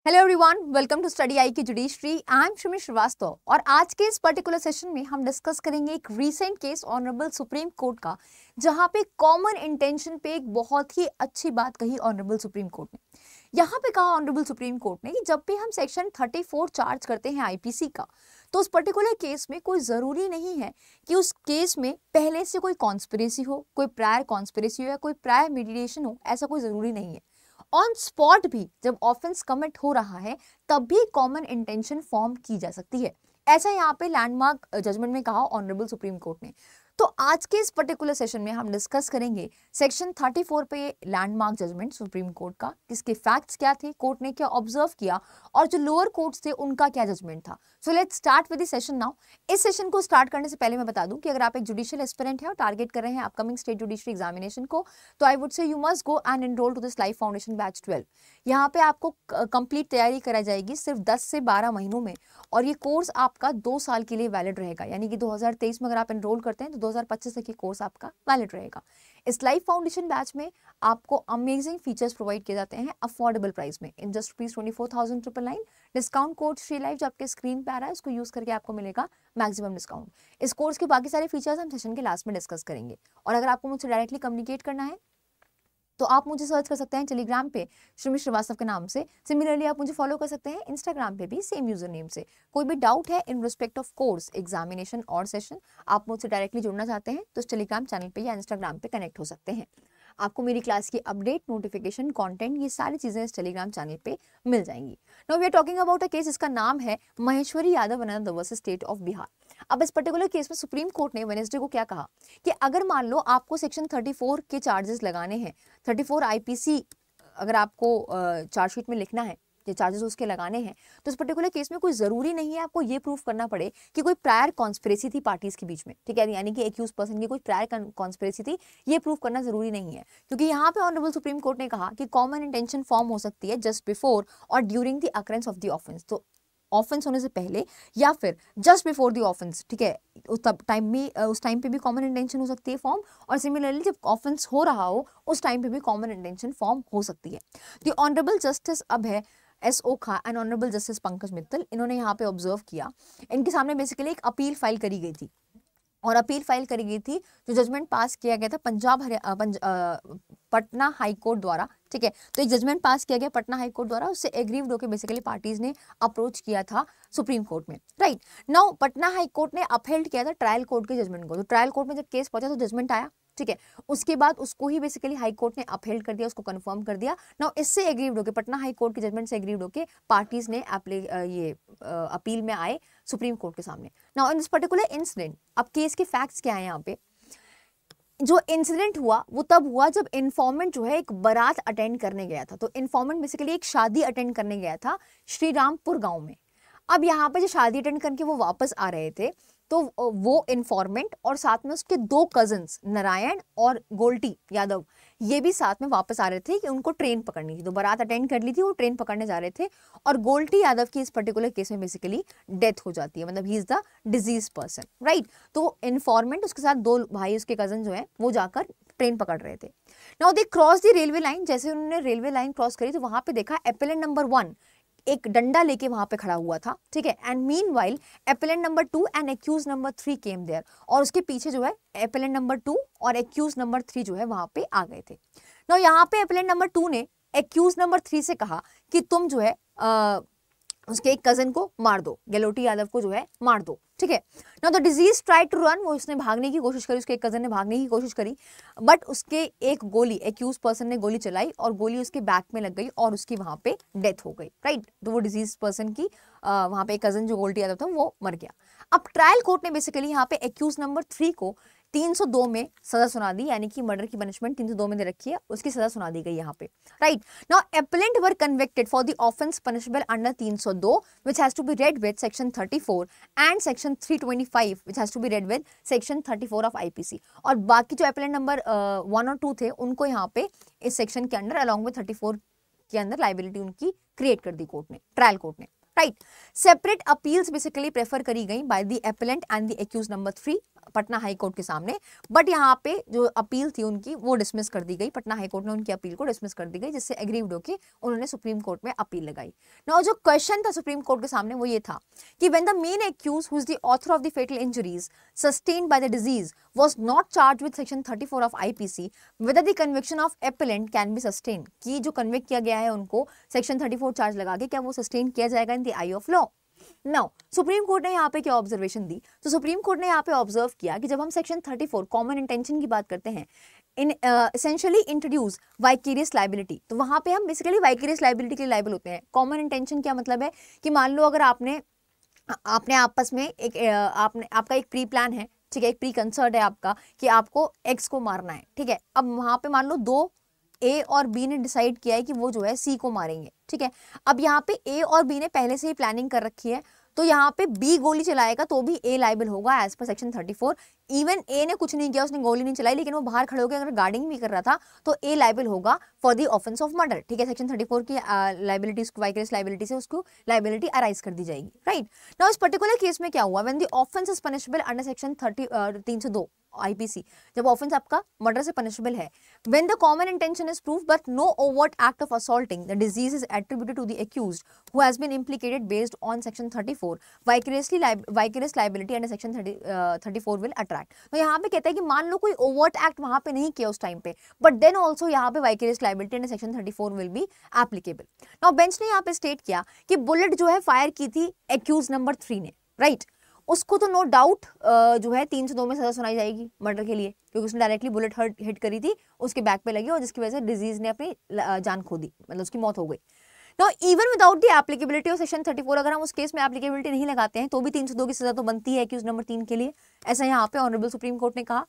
Hello everyone, welcome to study I की judiciary. I am Shami Srivastava और आज के इस पर्टिकुलर सेशन में हम डिस्कस करेंगे एक recent case honourable supreme court का, जहां पे कॉमन इंटेंशन पे एक बहुत ही अच्छी बात कही ऑनरेबल सुप्रीम कोर्ट ने। यहाँ पे कहा ऑनरेबल सुप्रीम कोर्ट ने कि जब भी हम सेक्शन 34 चार्ज करते हैं आईपीसी का, तो उस पर्टिकुलर केस में कोई जरूरी नहीं है कि उस केस में पहले से कोई कॉन्स्पिरेसी हो, कोई प्रायर कॉन्स्पिरेसी हो या कोई प्रायर मीडिएशन हो, ऐसा कोई जरूरी नहीं है। ऑन स्पॉट भी जब ऑफेंस कमिट हो रहा है तब भी कॉमन इंटेंशन फॉर्म की जा सकती है। ऐसा यहाँ पे लैंडमार्क जजमेंट में कहा ऑनरेबल सुप्रीम कोर्ट ने। तो आज के इस पर्टिकुलर सेशन में हम डिस्कस करेंगे सेक्शन 34 पे लैंडमार्क जजमेंट सुप्रीम कोर्ट का, किसके फैक्ट्स क्या थे, कोर्ट ने क्या ऑब्जर्व किया और जो लोअर कोर्ट्स थे उनका क्या जजमेंट था। So let's start with the session now. इस सेशन को स्टार्ट करने से पहले मैं बता दूं कि अगर आप एक जुडिशियल एस्पिरेंट है और टारगेट कर रहे हैं अपकमिंग स्टेट जुडिशरी एग्जामिनेशन को, तो I would say you must go and enrol to this life foundation batch 12। यहाँ पे आपको कंप्लीट तैयारी कराई जाएगी सिर्फ 10 से 12 महीनों में, और ये कोर्स आपका 2 साल के लिए वैलिड रहेगा। यानी कि 2023 में अगर आप एनरोल करते हैं तो 2025 तक ये कोर्स आपका वैलिड रहेगा। इस लाइफ फाउंडेशन बैच में आपको अमेजिंग फीचर्स प्रोवाइड किए जाते हैं अफोर्डेबल प्राइस में, in just ₹24,999। Discount code Shri life जो आपके स्क्रीन पे आ रहा है, उसको यूज करके आपको मिलेगा मैक्सिमम डिस्काउंट। इस कोर्स के बाकी सारे फीचर्स हम सेशन के लास्ट में डिस्कस करेंगे। और अगर आपको मुझसे डायरेक्टली कम्युनिकेट करना है तो आप मुझे सर्च कर सकते हैं टेलीग्राम पे शमी श्रीवास्तव के नाम से। सिमिलरली आप मुझे फॉलो कर सकते हैं इंस्टाग्राम पे भी सेम यूजर नेम से। कोई भी डाउट है in respect of course, examination और सेशन, आप मुझसे डायरेक्टली जुड़ना चाहते हैं तो इस टेलीग्राम चैनल पे या इंस्टाग्राम पे कनेक्ट हो सकते हैं। आपको मेरी क्लास की अपडेट, नोटिफिकेशन, कंटेंट, ये सारी चीजें इस टेलीग्राम चैनल पे मिल जाएंगी। Now we are talking about a case जिसका नाम है Maheshwari Yadav Anant versus state of Bihar. अब इस पर्टिकुलर केस में सुप्रीम कोर्ट ने वेडनेसडे को क्या कहा कि अगर मान लो आपको सेक्शन 34 के चार्जेस लगाने हैं, 34 आईपीसी अगर आपको चार्जशीट में लिखना है, ये चार्जेस उसके लगाने हैं, तो इस पर्टिकुलर केस में कोई जरूरी नहीं है आपको ये प्रूफ करना पड़े कि कोई प्रायर कॉन्स्पिरेसी थी पार्टीज के बीच में। ठीक है, यानी कि एक्यूज पर्सन की कोई प्रायर कॉन्स्पिरेसी थी, ये प्रूफ करना जरूरी नहीं है, क्योंकि यहाँ पे ऑनरेबल सुप्रीम कोर्ट ने कहा कि कॉमन इंटेंशन फॉर्म हो सकती है जस्ट बिफोर और during the occurrence of the offence. तो ऑफेंस होने से पहले या फिर जस्ट बिफोर द ऑफेंस, ठीक है, उस टाइम पे भी कॉमन इंटेंशन हो सकती है फॉर्म, और सिमिलरली जब ऑफेंस हो रहा हो उस टाइम पे भी कॉमन इंटेंशन फॉर्म हो सकती है। द ऑनरेबल जस्टिस अब है S Okha and honourable justice Pankaj Mittal, इन्होंने यहाँ पे ऑब्जर्व किया, इनके सामने बेसिकली एक अपील फाइल करी गई थी, और अपील फाइल करी गई थी जो जजमेंट पास किया गया था पटना हाई कोर्ट द्वारा। ठीक है, तो एक जजमेंट पास किया गया पटना हाई कोर्ट द्वारा, उससे एग्रीव्ड होकर बेसिकली पार्टीज ने अप्रोच किया था सुप्रीम कोर्ट में। Right now Patna high court ने अपहेल्ड किया था ट्रायल कोर्ट के जजमेंट को। तो ट्रायल कोर्ट में जब केस पहुंचा तो जजमेंट आया, ठीक है, उसके बाद उसको ही बेसिकली हाई कोर्ट ने अपहेल्ड कर दिया, उसको कंफर्म कर दिया। नाउ इससे एग्रीव्ड होके, पटना हाई कोर्ट के जजमेंट से एग्रीव्ड होके पार्टीज ने अपील में आए सुप्रीम कोर्ट के सामने। Now in this particular incident, अब केस के फैक्ट्स क्या है यहाँ पे। जो इंसिडेंट हुआ वो तब हुआ जब इन्फॉर्मेंट जो है एक बारात अटेंड करने गया था। तो इन्फॉर्मेंट बेसिकली एक शादी अटेंड करने गया था श्री रामपुर गांव में। अब यहाँ पे जो शादी अटेंड करके वो वापस आ रहे थे, तो वो इन्फॉर्मेंट और साथ में उसके 2 कजन्स नारायण और गोल्टी यादव, ये भी साथ में वापस आ रहे थे कि उनको ट्रेन पकड़नी थी। तो बारात अटेंड कर ली थी, वो ट्रेन पकड़ने जा रहे थे, और गोल्टी यादव की इस पर्टिकुलर केस में बेसिकली डेथ हो जाती है, मतलब he is the disease person. Right, तो इन्फॉर्मेंट उसके साथ 2 भाई उसके कजन जो है वो जाकर ट्रेन पकड़ रहे थे। Now they cross the railway line. जैसे उन्होंने रेलवे लाइन क्रॉस करी तो वहां पे देखा एपेलेंट नंबर 1 एक डंडा लेके वहां पे खड़ा हुआ था। ठीक है, and meanwhile appellant number 2 and accused number 3 came there, और उसके पीछे जो है एपेलेंट नंबर 2 और एक्यूज नंबर 3 जो है वहां पे आ गए थे। नाउ यहाँ पे एपेलेंट नंबर 2 ने एक्यूज नंबर 3 से कहा कि तुम जो है उसके एक कजन को मार दो, गहलोती यादव को जो है मार दो। ठीक है, now the deceased try to run, वो उसने भागने की कोशिश करी, उसके एक कजन ने भागने की कोशिश करी, बट उसके एक गोली एक्यूज पर्सन ने गोली चलाई और गोली उसके बैक में लग गई और उसकी वहां पे डेथ हो गई। राइट, तो वो डिजीज पर्सन की वहां पे एक कजन जो गहलोती यादव था वो मर गया। अब ट्रायल कोर्ट ने बेसिकली यहाँ पे एक्यूज नंबर 3 को 302 में सजा सुना दी, यानी कि मर्डर की पनिशमेंट 302 में दे रखी है, उसकी सजा सुना दी गई यहाँ पे। Right now appellant were convicted for the offence punishable under 302 which has to be read with section 34 and section 325 which has to be read with section 34 of IPC। और बाकी जो एपेलेंट नंबर 1 और 2 थे उनको यहाँ पे इस सेक्शन के अंडर अलॉन्ग विद 34 के अंदर लाइबिलिटी उनकी क्रिएट कर दी कोर्ट ने, ट्रायल कोर्ट ने। Right, separate appeals basically prefer करी गई by the appellant and the accused number 3 Patna high court के सामने, बट यहाँ पे जो अपील थी उनकी वो डिसमिस कर दी गई। पटना हाई कोर्ट ने उनकी अपील को डिसमिस कर दी गई, जिससे एग्रीव्ड होकर उन्होंने सुप्रीम कोर्ट में अपील लगाई। नाउ जो क्वेश्चन था सुप्रीम कोर्ट के सामने वो ये था कि when the main accused who is the author of the fatal injuries sustained by the deceased was not charged with section 34 of IPC, whether the conviction of appellant can be sustained, कि जो convict किया गया है उनको section 34 charge लगा के क्या वो सस्टेन किया जाएगा in the I of law. Now supreme court ने यहाँ पे क्या ऑब्जर्वेशन दी, तो सुप्रीम कोर्ट ने यहाँ पे ऑब्जर्व किया कि जब हम सेक्शन 34 कॉमन इंटेंशन की बात करते हैं, इन एसेंशियली इंट्रोड्यूस वाइकेरियस लाइबिलिटी, तो वहाँ पे हम बेसिकली वाइकेरियस लाइबिलिटी के लिए लाइबल होते हैं। कॉमन इंटेंशन क्या मतलब है कि मान लो अगर आपने आपस में एक आपका एक प्री प्लान है, ठीक है, एक प्री कंसर्ट है आपका कि आपको एक्स को मारना है, ठीक है। अब वहां पे मान लो दो ए और बी ने डिसाइड किया है कि वो जो है सी को मारेंगे, ठीक है। अब यहाँ पे ए और बी ने पहले से ही प्लानिंग कर रखी है, तो यहाँ पे बी गोली चलाएगा तो भी ए लाइबल होगा as per section 34। Even A ने कुछ नहीं किया, उसने गोली नहीं चलाई, लेकिन वो बाहर खड़े होकर अगर गार्डिंग भी कर रहा था तो ए लाइबल होगा for the offence of murder, ठीक है। सेक्शन 34 की लाइबिलिटी, वाइकेरियस लाइबिलिटी से उसको लाइबिलिटी अराइज कर दी जाएगी, राइट। नाउ इस पर्टिकुलर केस में क्या हुआ, when the offence is punishable under section 302 IPC, जब ऑफेंस आपका मर्डर से पनिशेबल है, when the common intention is proved but no overt act of assaulting the disease is attributed to the accused who has been implicated based on section 34, vicarious liability under section 34 will attract। तो यहाँ पे कहता है कि मान लो कोई overt act वहां पे नहीं किया उस टाइम पे, but then also यहाँ पे vicarious liability under section 34 will be applicable। now bench ने यहाँ पे स्टेट किया कि बुलेट जो है फायर की थी accused नंबर 3 ने, राइट, उसको तो नो डाउट जो है 302 में सजा सुनाई जाएगी मर्डर के लिए, क्योंकि उसने डायरेक्टली बुलेट हिट करी थी, उसके बैक पे लगी और जिसकी वजह से डिजीज ने अपनी जान खो दी, मतलब उसकी मौत हो गई। Now even without the applicability of section 34, अगर हम उस केस में एप्लीकेबिलिटी नहीं लगाते हैं तो भी 302 की सजा तो बनती है एक्यूज नंबर 3 के लिए, ऐसा यहाँ पे ऑनरेबल सुप्रीम कोर्ट ने कहा।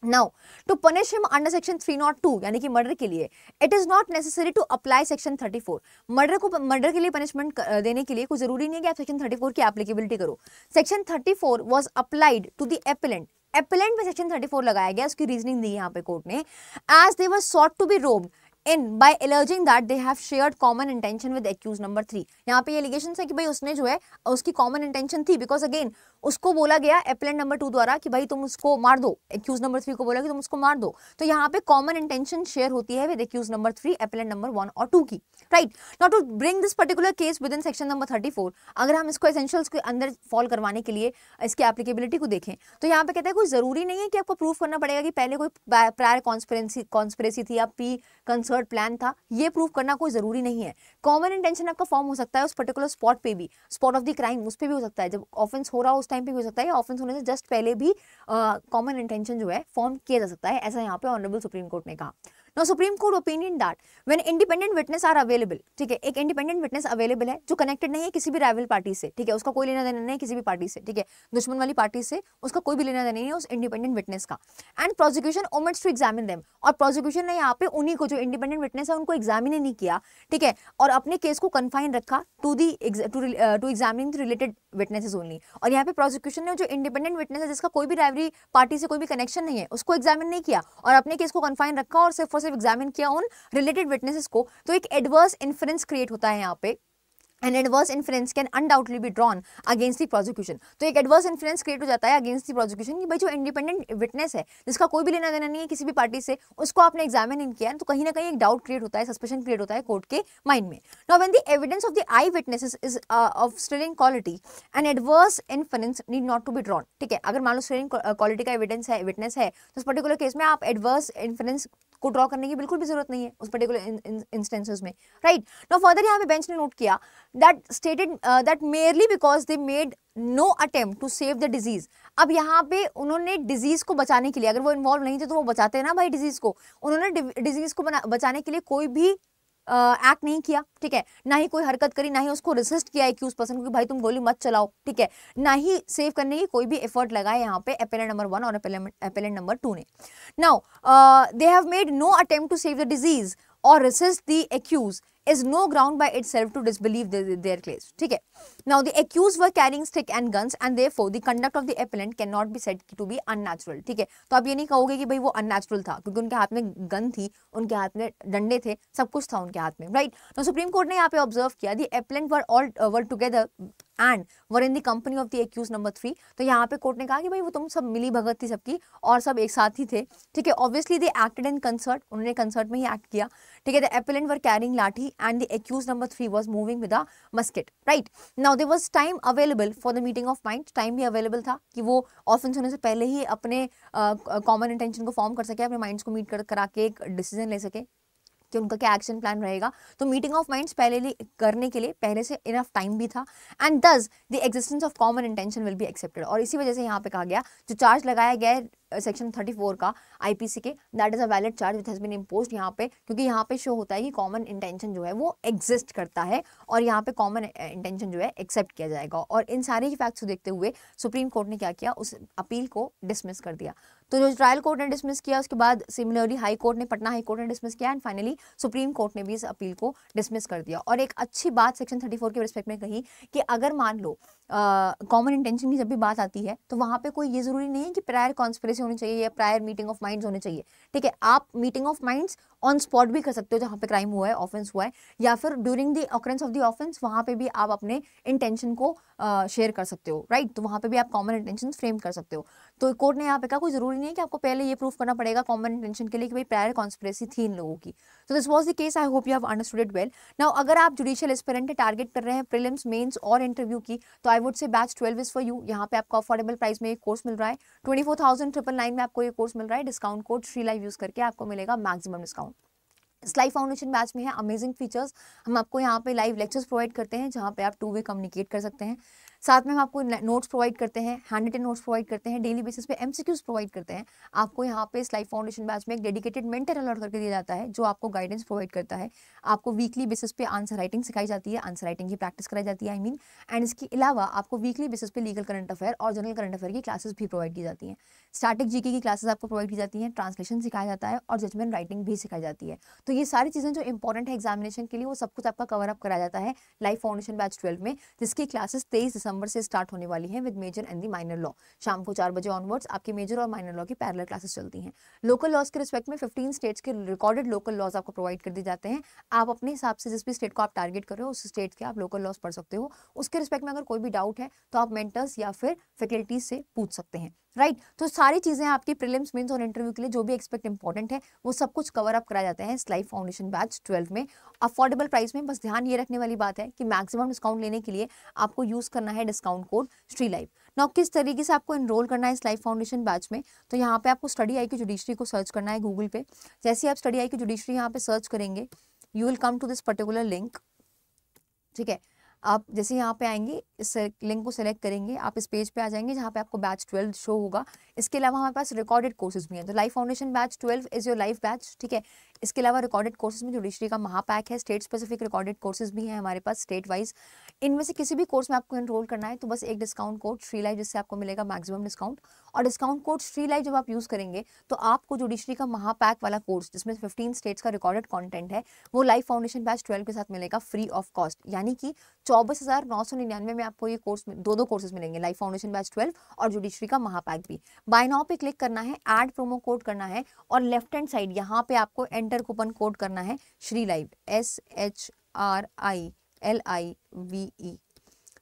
Now, to punish him under section 302 यानी कि मर्डर के लिए, it is not necessary to apply section 34। Murder के लिए पनिशमेंट देने के लिए कोई जरूरी नहीं है कि आप सेक्शन 34 की एप्लीकेबिलिटी करो। Section 34 was applied to the appellant। appellant पे सेक्शन 34 लगाया गया, उसकी रीजनिंग दी यहाँ पे कोर्ट ने, as they were sought to be robbed in by alleging that they have shared common intention with accused number 3। यहाँ पे एलिगेशन है कि भाई उसने जो है उसकी कॉमन इंटेंशन थी, बिकॉज अगेन उसको बोला गया एपेलेंट नंबर 2 द्वारा कि भाई तुम उसको मार दो, एक्यूज नंबर 3 को बोला कि तुम उसको मार दो, तो यहाँ पे कॉमन इंटेंशन शेयर होती है with accused number 3 appellant number 1 और 2 की, right. Now to bring this particular case within section number 34, अगर हम इसको एसेंशियल्स के अंदर फॉल करवाने के लिए इसकी एप्लीकेबिलिटी को देखें तो यहाँ पे कहता है कोई जरूरी नहीं है कि आपको प्रूफ करना पड़ेगा कि पहले कोई प्रायर कॉन्स्पिरेसी थी या प्री कंसर्ट प्लान था, ये प्रूफ करना कोई जरूरी नहीं है। कॉमन इंटेंशन आपका फॉर्म हो सकता है उस पर्टिकुलर स्पॉट पे भी, स्पॉट ऑफ द क्राइम उस पे भी हो सकता है, जब ऑफेंस हो रहा हो उस टाइम पे भी हो सकता है, या ऑफेंस होने से जस्ट पहले भी कॉमन इंटेंशन जो है फॉर्म किया जा सकता है, ऐसा यहाँ पे ऑनरेबल सुप्रीम कोर्ट ने कहा। Now Supreme Court opinion that when independent witness are available, ठीक है, एक इंडिपेंडेंट विटनेस अवेलेबल है जो कनेक्टेड नहीं है किसी भी राइवल पार्टी से, ठीक है, उसका कोई लेना देना नहीं है किसी भी पार्टी से, ठीक है, दुश्मन वाली पार्टी से उसका कोई भी लेना देना नहीं है उस इंडिपेंडेंट विटनेस का, and prosecution omits to examine them, और प्रोसिक्यूशन ने यहाँ पे उन्हीं को जो इंडिपेंडेंट विटनेस है उनको एग्जामिन नहीं किया, ठीक है, और अपने केस को कन्फाइन रखा to examining the related witnesses only. और यहाँ पे प्रोसिक्यूशन ने जो इंडिपेंडेंट विटनेस है जिसका कोई भी राइवरी पार्टी से कोई भी कनेक्शन नहीं है उसको एग्जामिन नहीं किया और अपने केस को कन्फाइन रखा और सिर्फ एग्जामिन किया उन रिलेटेड विटनेसेस को, तो एक एडवर्स इन्फरेंस क्रिएट होता है यहाँ पे, an adverse influence can undoubtedly be drawn against the prosecution. तो एक एडवर्स इन्फ्लुएंस क्रिएट हो जाता है अगेंस्ट द प्रोसिक्यूशन कि भाई जो इंडिपेंडेंट विटनेस है जिसका कोई भी लेना देना नहीं है किसी भी पार्टी से, उसको आपने एग्जामिन नहीं किया, तो कहीं ना कहीं एक डाउट क्रिएट होता है, सस्पेशन क्रिएट होता है कोर्ट के माइंड में। Now when the evidence of the eye witnesses is of sterling quality and adverse influence need not to be drawn, ठीक है, अगर मान लो स्टिलिंग क्वालिटी का एविडेंस है, विटनेस है, तो उस पर्टिकुलर केस में आप एडवर्स इन्फ्लुएंस को ड्रॉ करने की बिल्कुल भी जरूरत नहीं है उस पर्टिकुलर इंस्टेंसेस में, राइट। नाउ फर्दर यहाँ पे बेंच ने नोट किया that stated that merely because they made no attempt to save the deceased. अब यहाँ पे उन्होंने डिजीज को बचाने के लिए, अगर वो इन्वॉल्व नहीं थे तो वो बचाते हैं ना भाई डिजीज को, उन्होंने डिजीज को बचाने के लिए कोई भी एक्ट नहीं किया, ठीक है, ना ही कोई हरकत करी, ना ही उसको रेसिस्ट किया एक्यूज पर्सन को कि भाई तुम गोली मत चलाओ, ठीक है, ना ही सेव करने की कोई भी एफर्ट लगाए यहाँ पे एपेलेंट नंबर 1 और एपेलेंट नंबर 2 ने। Now they have made no attempt to save the disease और resist the accuse is no ground by itself to disbelieve their case. ठीक है. Now the accused were carrying stick and guns and therefore the conduct of the appellant cannot be said to be unnatural. ठीक है. तो आप ये नहीं कहोगे कि भाई वो unnatural था क्योंकि उनके हाथ में गन थी, उनके हाथ में डंडे थे, सब कुछ था उनके हाथ में, राइट. Now सुप्रीम कोर्ट ने यहाँ पे ऑब्जर्व किया the appellant were together and were in the company of the accused number 3. तो यहाँ पे कोर्ट ने कहा कि भाई वो तुम सब मिली भगत थी सबकी और सब एक साथ ही थे. ठीक है. Obviously they acted in concert, उन्होंने कंसर्ट में ही एक्ट किया. ठीक है. द appellant were carrying लाठी and the accused number 3 was moving with a musket, right. Now there was time available for the meeting of minds. Time भी available था कि वो ऑफेंस होने से पहले ही अपने कॉमन इंटेंशन को फॉर्म कर सके, अपने माइंड्स को मीट करा के एक डिसीजन ले सके कि उनका क्या एक्शन प्लान रहेगा. तो मीटिंग ऑफ माइंड्स करने के लिए पहले से इनफ टाइम भी था. एंड दस the existence of common intention will be accepted. और इसी वजह से यहाँ पे कहा गया जो चार्ज लगाया गया है सेक्शन 34 का आईपीसी के, that is a valid charge which has been imposed यहाँ पे, क्योंकि यहाँ पे शो होता है कि कॉमन इंटेंशन जो है वो एग्जिस्ट करता है और यहाँ पे कॉमन इंटेंशन जो है एक्सेप्ट किया जाएगा. और इन सारे ही फैक्ट्स को देखते हुए सुप्रीम कोर्ट ने क्या किया, उस अपील को डिसमिस कर दिया. तो जो ट्रायल कोर्ट ने डिसमिस किया उसके बाद सिमिलरली हाई कोर्ट ने, पटना हाई कोर्ट ने डिसमिस किया एंड फाइनली सुप्रीम कोर्ट ने भी इस अपील को डिसमिस कर दिया. और एक अच्छी बात सेक्शन 34 के रिस्पेक्ट में कही कि अगर मान लो कॉमन इंटेंशन की जब भी बात आती है तो वहाँ पे कोई ये जरूरी नहीं है कि प्रायर कॉन्स्पिरेसी होनी चाहिए या प्रायर मीटिंग ऑफ माइंड्स होने चाहिए. ठीक है. आप meeting of minds on spot भी कर सकते हो जहाँ पे क्राइम हुआ है, ऑफेंस हुआ है, या फिर during the occurrence of the offence वहाँ पे भी आप अपने इंटेंशन को शेयर कर सकते हो, राइट. तो वहाँ पे भी आप कॉमन इंटेंशन फ्रेम कर सकते हो. तो कोर्ट ने यहाँ पे कहा कोई जरूरी नहीं है कि आपको पहले ये प्रूफ करना पड़ेगा कॉमन इंटेंशन के लिए कि भाई प्रायर कॉन्स्पिरेसी थी इन लोगों की. तो this was the case. I hope you have understood it well. Now अगर आप जुडिशियल एस्पिरेंट टारगेट कर रहे हैं प्रीलिम्स, मेंस और इंटरव्यू की, तो आई वुड से बैच 12 इज फॉर यू. यहाँ पे आपको अफोर्डेबल प्राइस में एक कोर्स मिल रहा है. 24,999 में आपको ये कोर्स मिल रहा है. Discount code Shri live use करके आपको मिलेगा मैक्सिमम डिस्काउंट. स्लाइव फाउंडेशन बैच में है अमेजिंग फीचर्स. हम आपको यहाँ पे लाइव लेक्चर्स प्रोवाइड करते हैं जहाँ पे आप 2 वे कम्युनिकेट कर सकते हैं. साथ में हम आपको नोट्स प्रोवाइड करते हैं, हैंड रिटन नोट्स प्रोवाइड करते हैं, डेली बेसिस पे एमसीक्यूज प्रोवाइड करते हैं. आपको यहाँ पे स्लाइव फाउंडेशन बैच में एक डेडिकेटेड मेंटर अलॉट करके दिया जाता है जो आपको गाइडेंस प्रोवाइड करता है. आपको वीकली बेसिस पे आंसर राइटिंग सिखाई जाती है, आंसर राइटिंग की प्रैक्टिस कराई जाती है आई मीन. एंड इसके अलावा आपको वीकली बेसिस पे लीगल करंट अफेयर और जनरल करंट अफेयर की क्लासेस भी प्रोवाइड की जाती हैं. स्टैटिक जीके की क्लासेस आपको प्रोवाइड की जाती हैं, ट्रांसलेशन सिखाया जाता है और जजमेंट राइटिंग भी सिखाई जाती है. तो ये सारी चीज़ें जो इंपॉर्टेंट है एग्जामिनेशन के लिए वो सब कुछ आपका कवर अप कराया जाता है लाइव फाउंडेशन बैच 12 में, जिसकी क्लासेस 23 दिसंबर से स्टार्ट होने वाली है with major and the minor law. शाम को 4 बजे ऑनवर्ड्स आपके मेजर और माइनर लॉ की पैरेलल क्लासेस चलती हैं. लोकल लॉज के रिस्पेक्ट में 15 स्टेट्स के रिकॉर्डेड लोकल लॉज आपको प्रोवाइड कर दिए जाते हैं. आप अपने हिसाब से जिस भी स्टेट को आप टारगेट कर रहे हो उस स्टेट के आप लोकल लॉज पढ़ सकते हो. उसके रिस्पेक्ट में अगर कोई भी डाउट है तो आप मेंटर्स या फिर फैकल्टीज से पूछ सकते हैं, राइट. तो सारी चीजें आपकी प्रीलिम्स, मेंस और इंटरव्यू के लिए जो भी एक्सपेक्ट इंपॉर्टेंट है वो सब कुछ कवर अप कराया जाता है स्लाइव फाउंडेशन बैच 12 में अफोर्डेबल प्राइस में. बस ध्यान ये रखने वाली बात है कि मैक्सिमम डिस्काउंट लेने के लिए आपको यूज करना है discount code Shri live. Now किस तरीके से आपको एनरोल करना है स्लाइव फाउंडेशन बैच में, तो यहाँ पे आपको स्टडी आई की जुडिशरी को सर्च करना है गूगल पे. जैसे आप स्टडी आई की जुडिशरी यहाँ पे सर्च करेंगे you will come to this particular link. ठीक है. आप जैसे यहाँ पे आएंगे इस लिंक को सेलेक्ट करेंगे, आप इस पेज पे आ जाएंगे जहाँ पे आपको बैच 12 शो होगा. इसके अलावा हमारे पास रिकॉर्डेड कोर्सेज भी हैं. तो live foundation batch 12 is your live batch. ठीक है. इसके अलावा रिकॉर्डेड कोर्सेज में जुडिशरी का महापैक है, स्टेट स्पेसिफिक रिकॉर्डेड कोर्सेज भी हैं हमारे पास स्टेट वाइज. इनमें से किसी भी कोर्स में आपको एनरोल करना है तो बस एक डिस्काउंट कोड श्री लाइव जिससे आपको मिलेगा मैक्सिमम डिस्काउंट. और डिस्काउंट कोड श्री लाइव जब आप यूज करेंगे तो आपको जुडिशरी का महापैक वाला कोर्स जिसमें 15 स्टेट्स का रिकॉर्डेड कंटेंट है वो लाइव फाउंडेशन बैच 12 के साथ मिलेगा फ्री ऑफ कॉस्ट. यानी कि 24,999 में आपको ये कोर्स में दो कोर्सेज मिलेंगे, लाइव फाउंडेशन बैच 12 और जुडिशरी का महापैक भी. बाय नाउ पे क्लिक करना है, ऐड प्रोमो कोड करना है और लेफ्ट हैंड साइड यहाँ पे आपको एंटर कूपन कोड करना है श्री लाइव SHRILIVE.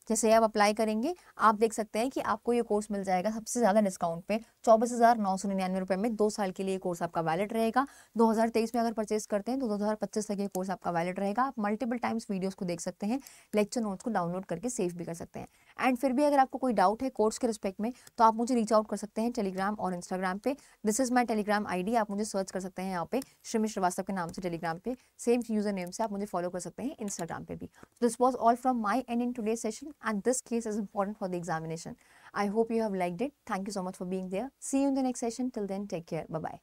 जैसे आप अप्लाई करेंगे आप देख सकते हैं कि आपको ये कोर्स मिल जाएगा सबसे ज़्यादा डिस्काउंट पे 24,999 रुपये में. 2 साल के लिए कोर्स आपका वैलिड रहेगा. 2023 में अगर परचेज करते हैं तो 2025 तक ये कोर्स आपका वैलिड रहेगा. आप मल्टीपल टाइम्स वीडियोस को देख सकते हैं, लेक्चर नोट्स को डाउनलोड करके सेव भी कर सकते हैं. एंड फिर भी अगर आपको कोई डाउट है कोर्स के रिस्पेक्ट में तो आप मुझे रीच आउट कर सकते हैं टेलीग्राम और इंस्टाग्राम पे. This is my Telegram ID. आप मुझे सर्च कर सकते हैं यहाँ पे श्रीमी श्रीवास्तव के नाम से टेलीग्राम पे. सेम यूजर नेम से आप मुझे फॉलो कर सकते हैं इंस्टाग्राम पे भी. This was all from my and in today session and this case is important for the examination. I hope you have liked it. Thank you so much for being there. See you in the next session. Till then, take care. Bye-bye.